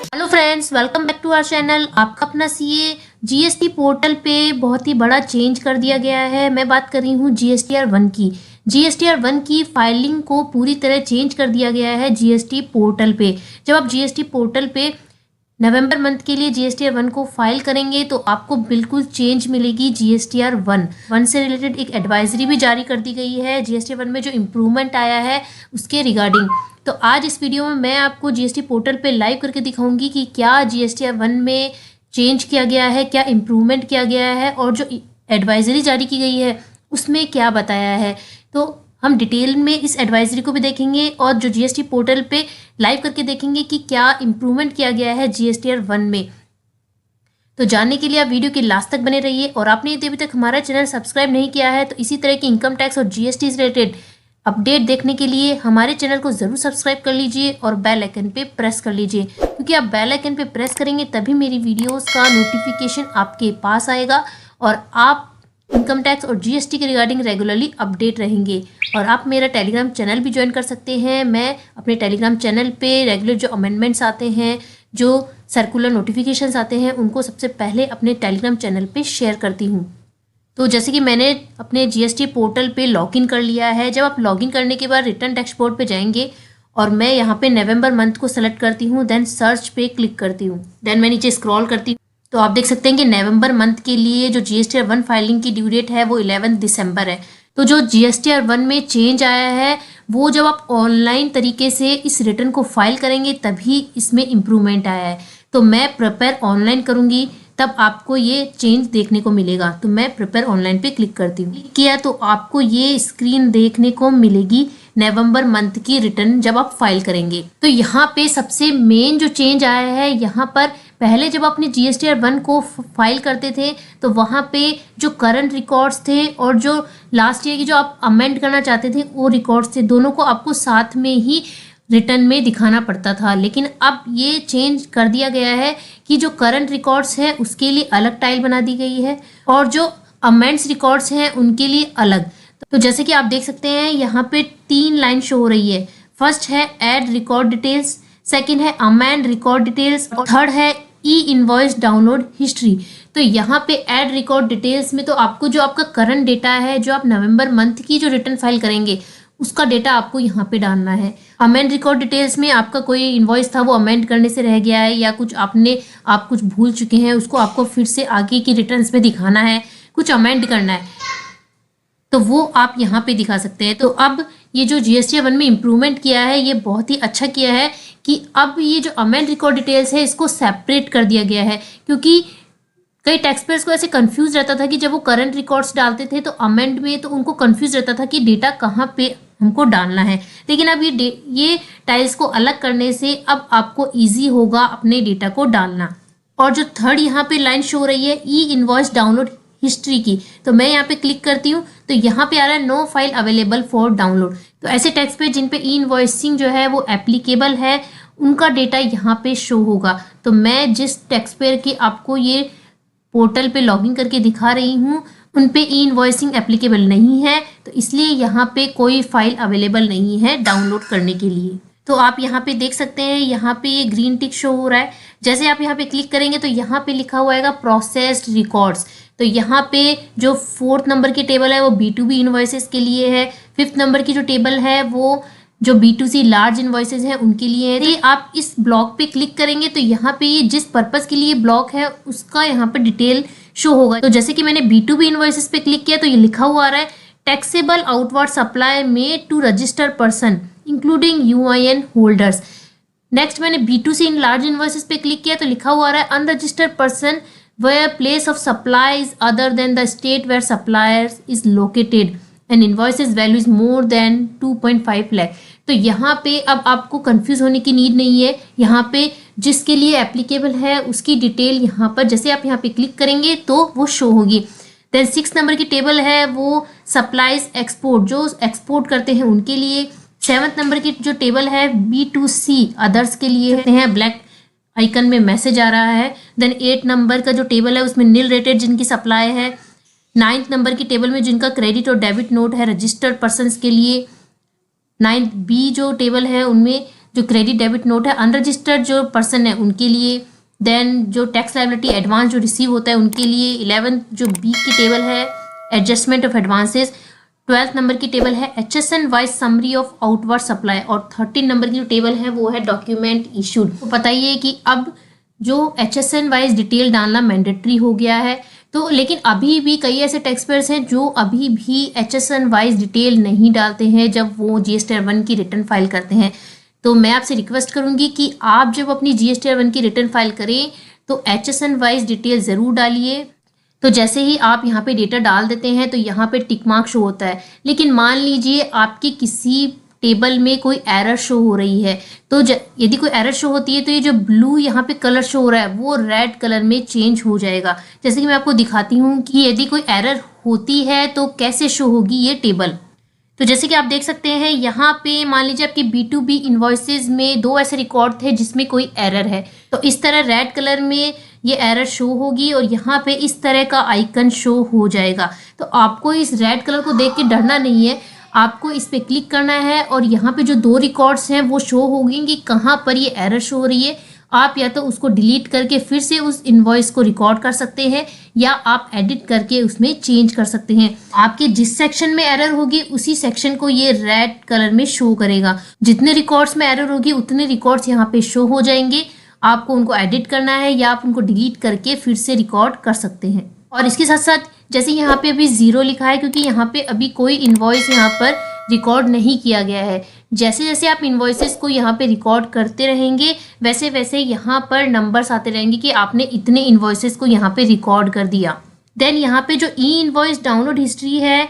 Hello friends, welcome back to our channel. आपका अपना CA GST portal पे बहुत ही बड़ा चेंज कर दिया गया है। मैं बात कर रही हूँ जीएसटीआर 1 की। जीएसटीआर 1 की फाइलिंग को पूरी तरह चेंज कर दिया गया है जीएसटी पोर्टल पे। जब आप जीएसटी पोर्टल पे नवंबर मंथ के लिए जीएसटीआर 1 को फाइल करेंगे तो आपको बिल्कुल चेंज मिलेगी। जीएसटीआर 1 से रिलेटेड एक एडवाइजरी भी जारी कर दी गई है। जीएसटीआर 1 में जो इम्प्रूवमेंट आया है उसके रिगार्डिंग। तो आज इस वीडियो में मैं आपको जीएसटी पोर्टल पे लाइव करके दिखाऊंगी कि क्या जीएसटीआर 1 में चेंज किया गया है, क्या इम्प्रूवमेंट किया गया है और जो एडवाइजरी जारी की गई है उसमें क्या बताया है। तो हम डिटेल में इस एडवाइजरी को भी देखेंगे और जो जीएसटी पोर्टल पे लाइव करके देखेंगे कि क्या इम्प्रूवमेंट किया गया है जीएसटीआर 1 में। तो जानने के लिए आप वीडियो के लास्ट तक बने रहिए। और आपने यदि अभी तक हमारा चैनल सब्सक्राइब नहीं किया है तो इसी तरह की इनकम टैक्स और जीएसटी से रिलेटेड अपडेट देखने के लिए हमारे चैनल को ज़रूर सब्सक्राइब कर लीजिए और बेल आइकन पे प्रेस कर लीजिए, क्योंकि आप बेल आइकन पे प्रेस करेंगे तभी मेरी वीडियोस का नोटिफिकेशन आपके पास आएगा और आप इनकम टैक्स और जीएसटी के रिगार्डिंग रेगुलरली अपडेट रहेंगे। और आप मेरा टेलीग्राम चैनल भी ज्वाइन कर सकते हैं। मैं अपने टेलीग्राम चैनल पे रेगुलर जो अमेंडमेंट्स आते हैं, जो सर्कुलर नोटिफिकेशंस आते हैं, उनको सबसे पहले अपने टेलीग्राम चैनल पे शेयर करती हूँ। तो जैसे कि मैंने अपने जीएसटी पोर्टल पे लॉगिन कर लिया है। जब आप लॉगिन करने के बाद रिटर्न डैशबोर्ड पे जाएंगे और मैं यहाँ पे नवंबर मंथ को सेलेक्ट करती हूँ, देन सर्च पे क्लिक करती हूँ, देन मैं नीचे स्क्रॉल करती हूँ तो आप देख सकते हैं कि नवंबर मंथ के लिए जो जीएसटीआर 1 फाइलिंग की ड्यू डेट है वो 11 दिसंबर है। तो जो जीएसटीआर 1 में चेंज आया है वो जब आप ऑनलाइन तरीके से इस रिटर्न को फाइल करेंगे तभी इसमें इम्प्रूवमेंट आया है। तो मैं प्रिपेयर ऑनलाइन करूँगी तब आपको ये चेंज देखने को मिलेगा। तो मैं प्रिपेयर ऑनलाइन पे क्लिक करती हूँ। क्लिक किया तो आपको ये स्क्रीन देखने को मिलेगी नवंबर मंथ की रिटर्न जब आप फाइल करेंगे। तो यहाँ पे सबसे मेन जो चेंज आया है, यहाँ पर पहले जब अपने जीएसटीआर 1 को फाइल करते थे तो वहाँ पे जो करंट रिकॉर्ड्स थे और जो लास्ट ईयर की जो आप अमेंड करना चाहते थे वो रिकॉर्ड्स थे, दोनों को आपको साथ में ही रिटर्न में दिखाना पड़ता था। लेकिन अब ये चेंज कर दिया गया है कि जो करंट रिकॉर्ड्स है उसके लिए अलग टाइल बना दी गई है और जो अमेंड्स रिकॉर्ड्स हैं उनके लिए अलग। तो जैसे कि आप देख सकते हैं यहाँ पे 3 लाइन शो हो रही है। फर्स्ट है ऐड रिकॉर्ड डिटेल्स, सेकंड है अमेंड रिकॉर्ड डिटेल्स और थर्ड है ई इनवॉइस डाउनलोड हिस्ट्री। तो यहाँ पे ऐड रिकॉर्ड डिटेल्स में तो आपको जो आपका करंट डेटा है, जो आप नवंबर मंथ की जो रिटर्न फाइल करेंगे उसका डेटा आपको यहाँ पे डालना है। अमेंड रिकॉर्ड डिटेल्स में आपका कोई इनवॉइस था वो अमेंड करने से रह गया है या कुछ आप कुछ भूल चुके हैं, उसको आपको फिर से आगे की रिटर्न्स में दिखाना है, कुछ अमेंड करना है तो वो आप यहाँ पे दिखा सकते हैं। तो अब ये जो जीएसटीआर 1 में इम्प्रूवमेंट किया है ये बहुत ही अच्छा किया है कि अब ये जो अमेंड रिकॉर्ड डिटेल्स है इसको सेपरेट कर दिया गया है, क्योंकि कई टैक्स पेयर्स को ऐसे कंफ्यूज रहता था कि जब वो करंट रिकॉर्ड्स डालते थे तो अमेंड में तो उनको कंफ्यूज रहता था कि डेटा कहाँ पे हमको डालना है। लेकिन अब ये टाइल्स को अलग करने से अब आपको इजी होगा अपने डेटा को डालना। और जो थर्ड यहाँ पे लाइन शो हो रही है ई इनवॉइस डाउनलोड हिस्ट्री की, तो मैं यहाँ पे क्लिक करती हूँ तो यहाँ पे आ रहा है no file available for download. तो ऐसे टैक्स पे जिन पे ई इनवॉइसिंग जो है वो एप्लीकेबल है उनका डेटा यहाँ पे शो होगा। तो मैं जिस टैक्स पेयर की आपको ये पोर्टल पे लॉगिन करके दिखा रही हूँ उन पे ई इनवॉइसिंग एप्लीकेबल नहीं है, तो इसलिए यहाँ पे कोई फाइल अवेलेबल नहीं है डाउनलोड करने के लिए। तो आप यहाँ पे देख सकते हैं यहाँ पे ये ग्रीन टिक शो हो रहा है। जैसे आप यहाँ पे क्लिक करेंगे तो यहाँ पे लिखा हुआ है प्रोसेस्ड रिकॉर्ड्स। तो यहाँ पे जो 4th नंबर की टेबल है वो B2B इन्वॉइसेस के लिए है। 5th नंबर की जो टेबल है वो जो B2C लार्ज इन्वॉइसेस हैं उनके लिए है। तो आप इस ब्लॉक पे क्लिक करेंगे तो यहाँ पे ये जिस पर्पस के लिए ब्लॉक है उसका यहाँ पे डिटेल शो होगा। तो जैसे कि मैंने B2B इन्वॉइसेस पे क्लिक किया तो ये लिखा हुआ आ रहा है taxable outward supply made to registered person including UIN holders. Next मैंने B2C इन लार्ज इन्वॉइसेस पे क्लिक किया तो लिखा हुआ आ रहा है unregistered person where place of supply is other than the state where supplier is located and invoices value is more than 2.5 lakh। तो यहाँ पे अब आपको कंफ्यूज होने की नीड नहीं है। यहाँ पे जिसके लिए एप्लीकेबल है उसकी डिटेल यहाँ पर जैसे आप यहाँ पे क्लिक करेंगे तो वो शो होगी। देन 6 नंबर की टेबल है वो सप्लाईज एक्सपोर्ट, जो एक्सपोर्ट करते हैं उनके लिए। 7th नंबर की जो टेबल है B2C अदर्स के लिए है, ब्लैक आइकन में मैसेज आ रहा है। देन 8 नंबर का जो टेबल है उसमें नील रेटेड जिनकी सप्लाई है। 9th नंबर की टेबल में जिनका क्रेडिट और डेबिट नोट है रजिस्टर्ड पर्सन्स के लिए, 9th बी जो टेबल है उनमें जो क्रेडिट डेबिट नोट है अनरजिस्टर्ड जो पर्सन है उनके लिए। देन जो टैक्स लायबिलिटी एडवांस जो रिसीव होता है उनके लिए। 11th जो बी की टेबल है adjustment of advances. 12th number की टेबल है HSN wise summary of outward supply. और 13 नंबर की जो टेबल है वो है डॉक्यूमेंट इशूड। तो पता ही है कि अब जो HSN वाइज डिटेल डालना मैंडेटरी हो गया है। तो लेकिन अभी भी कई ऐसे टैक्स पेयर्स हैं जो अभी भी HSN वाइज डिटेल नहीं डालते हैं जब वो GSTR 1 की रिटर्न फाइल करते हैं। तो मैं आपसे रिक्वेस्ट करूंगी कि आप जब अपनी GSTR 1 की रिटर्न फाइल करें तो HSN वाइज डिटेल ज़रूर डालिए। तो जैसे ही आप यहाँ पे डेटा डाल देते हैं तो यहाँ पे टिक मार्क शो होता है। लेकिन मान लीजिए आपकी किसी टेबल में कोई एरर शो हो रही है, तो यदि कोई एरर शो होती है तो ये जो ब्लू यहाँ पे कलर शो हो रहा है वो रेड कलर में चेंज हो जाएगा। जैसे कि मैं आपको दिखाती हूँ कि यदि कोई एरर होती है तो कैसे शो होगी ये टेबल। तो जैसे कि आप देख सकते हैं यहाँ पे मान लीजिए आपके B2B इन्वॉइसेस में 2 ऐसे रिकॉर्ड थे जिसमें कोई एरर है, तो इस तरह रेड कलर में ये एरर शो होगी और यहाँ पे इस तरह का आइकन शो हो जाएगा। तो आपको इस रेड कलर को देख के डरना नहीं है, आपको इस पे क्लिक करना है और यहाँ पे जो 2 रिकॉर्ड्स हैं वो शो होंगे कि कहाँ पर ये एरर शो हो रही है। आप या तो उसको डिलीट करके फिर से उस इनवॉइस को रिकॉर्ड कर सकते हैं या आप एडिट करके उसमें चेंज कर सकते हैं। आपके जिस सेक्शन में एरर होगी उसी सेक्शन को ये रेड कलर में शो करेगा। जितने रिकॉर्ड्स में एरर होगी उतने रिकॉर्ड्स यहाँ पे शो हो जाएंगे। आपको उनको एडिट करना है या आप उनको डिलीट करके फिर से रिकॉर्ड कर सकते हैं। और इसके साथ साथ जैसे यहाँ पे अभी 0 लिखा है क्योंकि यहाँ पे अभी कोई इनवॉइस यहाँ पर रिकॉर्ड नहीं किया गया है। जैसे जैसे आप इनवॉइसेस को यहाँ पे रिकॉर्ड करते रहेंगे वैसे वैसे यहाँ पर नंबर्स आते रहेंगे कि आपने इतने इनवॉइसेस को यहाँ पे रिकॉर्ड कर दिया। देन यहाँ पे जो ई इनवॉइस डाउनलोड हिस्ट्री है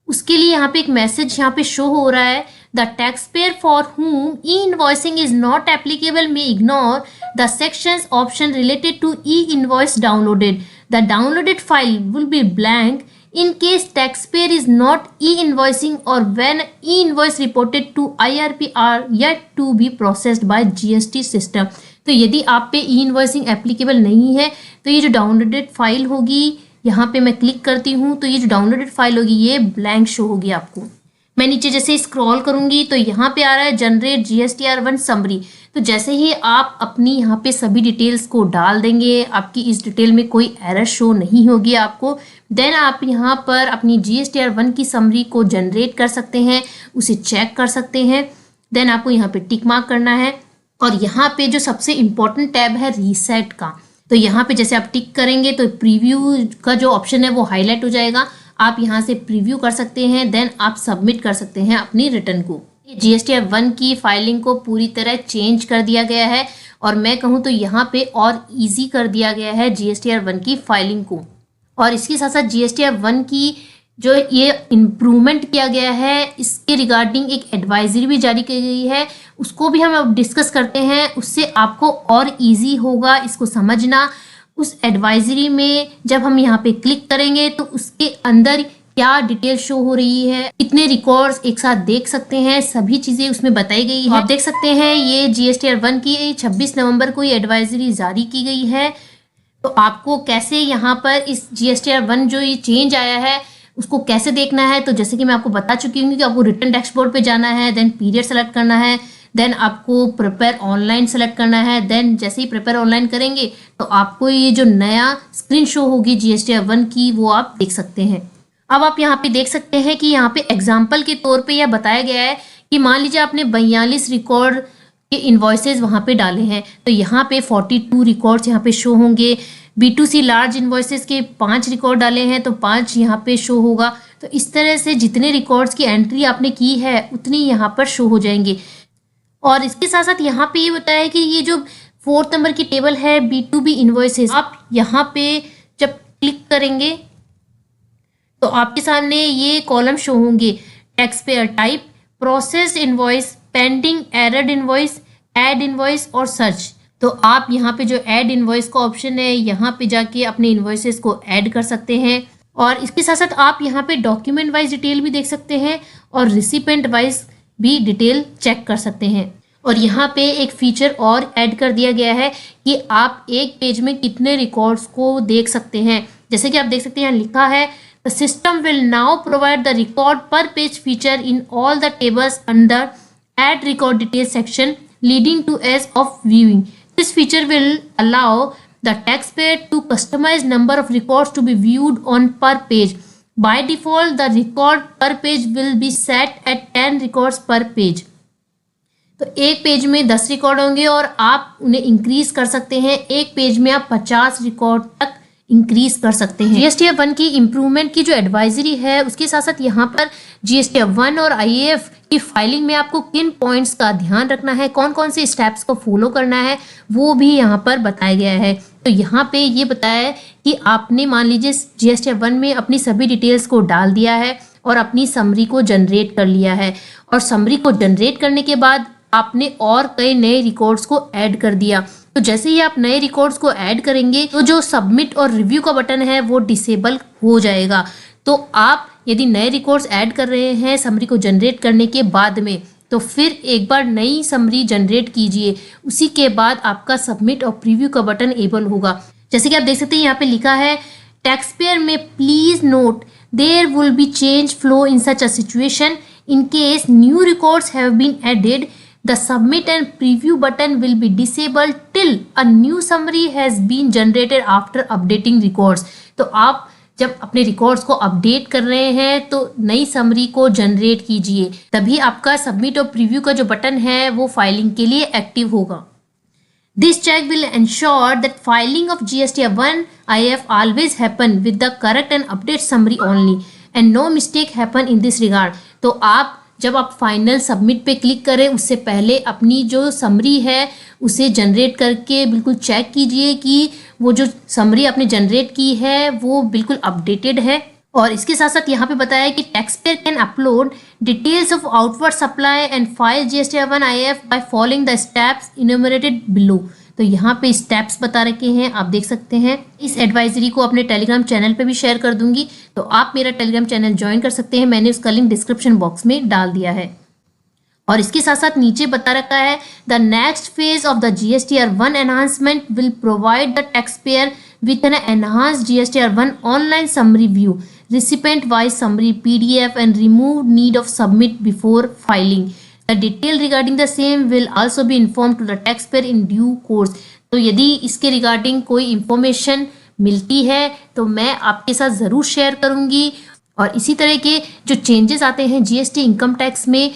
उसके लिए यहाँ पे एक मैसेज यहाँ पे शो हो रहा है, the taxpayer for whom e-invoicing is not applicable may ignore the sections option related to e-invoice downloaded. The downloaded file will be blank in case taxpayer is not e-invoicing or when e-invoice reported to IRP are yet to be processed by GST system. तो यदि आप पे e-invoicing applicable नहीं है तो ये जो downloaded file होगी यहाँ पे मैं क्लिक करती हूँ तो ये जो डाउनलोडेड फाइल होगी ये ब्लैंक शो होगी आपको। मैं नीचे जैसे स्क्रॉल करूंगी तो यहाँ पे आ रहा है जनरेट GSTR 1 समरी। तो जैसे ही आप अपनी यहाँ पे सभी डिटेल्स को डाल देंगे आपकी इस डिटेल में कोई एरर शो नहीं होगी आपको। देन आप यहाँ पर अपनी GSTR 1 की समरी को जनरेट कर सकते हैं, उसे चेक कर सकते हैं। देन आपको यहाँ पे टिक मार्क करना है और यहाँ पे जो सबसे इम्पोर्टेंट टैब है रीसेट का, तो यहाँ पे जैसे आप टिक करेंगे तो प्रीव्यू का जो ऑप्शन है वो हाईलाइट हो जाएगा। आप यहाँ से प्रीव्यू कर सकते हैं, देन आप सबमिट कर सकते हैं अपनी रिटर्न को। GSTR 1 की फाइलिंग को पूरी तरह चेंज कर दिया गया है और मैं कहूँ तो यहाँ पे और इजी कर दिया गया है GSTR 1 की फाइलिंग को। और इसके साथ साथ GSTR 1 की जो ये इम्प्रूवमेंट किया गया है इसके रिगार्डिंग एक एडवाइजरी भी जारी की गई है, उसको भी हम अब डिस्कस करते हैं। उससे आपको और इजी होगा इसको समझना। उस एडवाइजरी में जब हम यहाँ पे क्लिक करेंगे तो उसके अंदर क्या डिटेल शो हो रही है, कितने रिकॉर्ड्स एक साथ देख सकते हैं, सभी चीज़ें उसमें बताई गई है। आप देख सकते हैं ये GSTR 1 की 26 नवंबर को ये एडवाइजरी जारी की गई है। तो आपको कैसे यहाँ पर इस GSTR 1 जो ये चेंज आया है उसको कैसे देखना है, तो जैसे कि मैं आपको बता चुकी हूँ कि आपको रिटर्न डैशबोर्ड पे जाना है, देन पीरियड सेलेक्ट करना है, देन आपको प्रिपेयर ऑनलाइन सेलेक्ट करना है। देन जैसे ही प्रिपेयर ऑनलाइन करेंगे तो आपको ये जो नया स्क्रीन शो होगी GSTR 1 की वो आप देख सकते हैं। अब आप यहाँ पे देख सकते हैं कि यहाँ पे एग्जाम्पल के तौर पे यह बताया गया है कि मान लीजिए आपने 42 रिकॉर्ड के इन्वॉइसेस वहाँ पे डाले हैं तो यहाँ पे 42 रिकॉर्ड्स यहाँ पे शो होंगे। B2C लार्ज इन्वॉइसेस के 5 रिकॉर्ड डाले हैं तो 5 यहाँ पे शो होगा। तो इस तरह से जितने रिकॉर्ड्स की एंट्री आपने की है उतनी यहाँ पर शो हो जाएंगे। और इसके साथ साथ यहाँ पे ये बताया है कि ये जो 4th नंबर की टेबल है B2B इन्वॉइसेस, आप यहाँ पे जब क्लिक करेंगे तो आपके सामने ये कॉलम शो होंगे, taxpayer type, process invoice, pending, errored invoice, add invoice और सर्च। तो आप यहाँ पे जो ऐड इनवॉइस का ऑप्शन है यहाँ पे जाके अपने इनवॉइसेस को ऐड कर सकते हैं। और इसके साथ साथ आप यहाँ पे डॉक्यूमेंट वाइज डिटेल भी देख सकते हैं और रिसिपेंट वाइज भी डिटेल चेक कर सकते हैं। और यहाँ पे एक फीचर और ऐड कर दिया गया है कि आप एक पेज में कितने रिकॉर्ड्स को देख सकते हैं। जैसे कि आप देख सकते हैं यहाँ लिखा है The system will now provide the record per page feature in all the tables under add record details section leading to ease of viewing. This feature will allow the taxpayer to customize number of records to be viewed on per page. By default, the record per page will be set at 10 records per page. तो एक page में 10 record होंगे और आप उन्हें increase कर सकते हैं। एक पेज में आप 50 रिकॉर्ड तक इंक्रीज कर सकते हैं। जीएसटीआर 1 की इम्प्रूवमेंट की जो एडवाइजरी है उसके साथ साथ यहाँ पर जीएसटीआर 1 और आईएएफ की फाइलिंग में आपको किन पॉइंट्स का ध्यान रखना है, कौन कौन से स्टेप्स को फॉलो करना है, वो भी यहाँ पर बताया गया है। तो यहाँ पे ये बताया है कि आपने मान लीजिए जीएसटीआर 1 में अपनी सभी डिटेल्स को डाल दिया है और अपनी समरी को जनरेट कर लिया है, और समरी को जनरेट करने के बाद आपने और कई नए रिकॉर्ड्स को ऐड कर दिया। तो जैसे ही आप नए रिकॉर्ड्स को ऐड करेंगे तो जो सबमिट और रिव्यू का बटन है वो डिसेबल हो जाएगा। तो आप यदि नए रिकॉर्ड्स ऐड कर रहे हैं समरी को जनरेट करने के बाद में, तो फिर एक बार नई समरी जनरेट कीजिए, उसी के बाद आपका सबमिट और प्रीव्यू का बटन एबल होगा। जैसे कि आप देख सकते हैं यहाँ पे लिखा है टैक्सपेयर में please note there will be change flow in such a situation in case new records have been added. The submit and preview button will be disabled till a new summary has been generated after updating records. तो आप जब अपने records को update कर रहे हैं तो नई समरी को जनरेट कीजिए, तभी आपका सबमिट और प्रीव्यू का जो बटन है वो फाइलिंग के लिए एक्टिव होगा। This check will ensure that filing of GSTR 1 IF always happen with the correct and update summary only and no mistake happen in this regard. तो आप जब आप फाइनल सबमिट पे क्लिक करें उससे पहले अपनी जो समरी है उसे जनरेट करके बिल्कुल चेक कीजिए कि वो जो समरी आपने जनरेट की है वो बिल्कुल अपडेटेड है। और इसके साथ साथ यहाँ पे बताया है कि taxpayer can upload details of outward supply and file GSTR 1 IF by following the steps enumerated below. तो यहाँ पे स्टेप्स बता रखे हैं, आप देख सकते हैं। इस एडवाइजरी को अपने टेलीग्राम चैनल पे भी शेयर कर दूंगी, तो आप मेरा टेलीग्राम चैनल ज्वाइन कर सकते हैं, मैंने उसका लिंक डिस्क्रिप्शन बॉक्स में डाल दिया है। और इसके साथ साथ नीचे बता रखा है the next phase of the GSTR 1 enhancement will provide the taxpayer with an enhanced GSTR 1 online summary view, recipient wise summary PDF and remove need of submit before filing. The detail regarding the same will also be informed to the taxpayer in due course. तो यदि इसके regarding कोई information मिलती है तो मैं आपके साथ ज़रूर शेयर करूंगी। और इसी तरह के जो चेंजेस आते हैं जीएसटी इनकम टैक्स में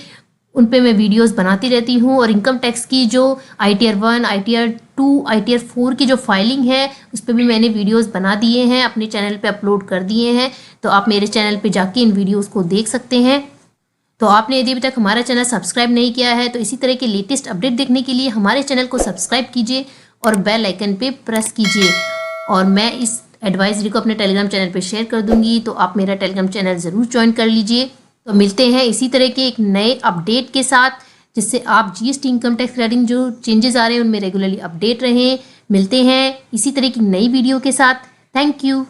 उन पे मैं वीडियोस बनाती रहती हूँ। और इनकम टैक्स की जो ITR 1, ITR 2, ITR 4 की जो फाइलिंग है उस पर भी मैंने वीडियोस बना दिए हैं, अपने चैनल पे अपलोड कर दिए हैं, तो आप मेरे चैनल पे जाके इन वीडियोस को देख सकते हैं। तो आपने यदि अभी तक हमारा चैनल सब्सक्राइब नहीं किया है तो इसी तरह के लेटेस्ट अपडेट देखने के लिए हमारे चैनल को सब्सक्राइब कीजिए और बेल आइकन पे प्रेस कीजिए। और मैं इस एडवाइजरी को अपने टेलीग्राम चैनल पे शेयर कर दूंगी, तो आप मेरा टेलीग्राम चैनल ज़रूर ज्वाइन कर लीजिए। तो मिलते हैं इसी तरह के एक नए अपडेट के साथ, जिससे आप जीएसटी इनकम टैक्स रिगार्डिंग जो चेंजेस आ रहे हैं उनमें रेगुलरली अपडेट रहें। मिलते हैं इसी तरह की नई वीडियो के साथ। Thank you.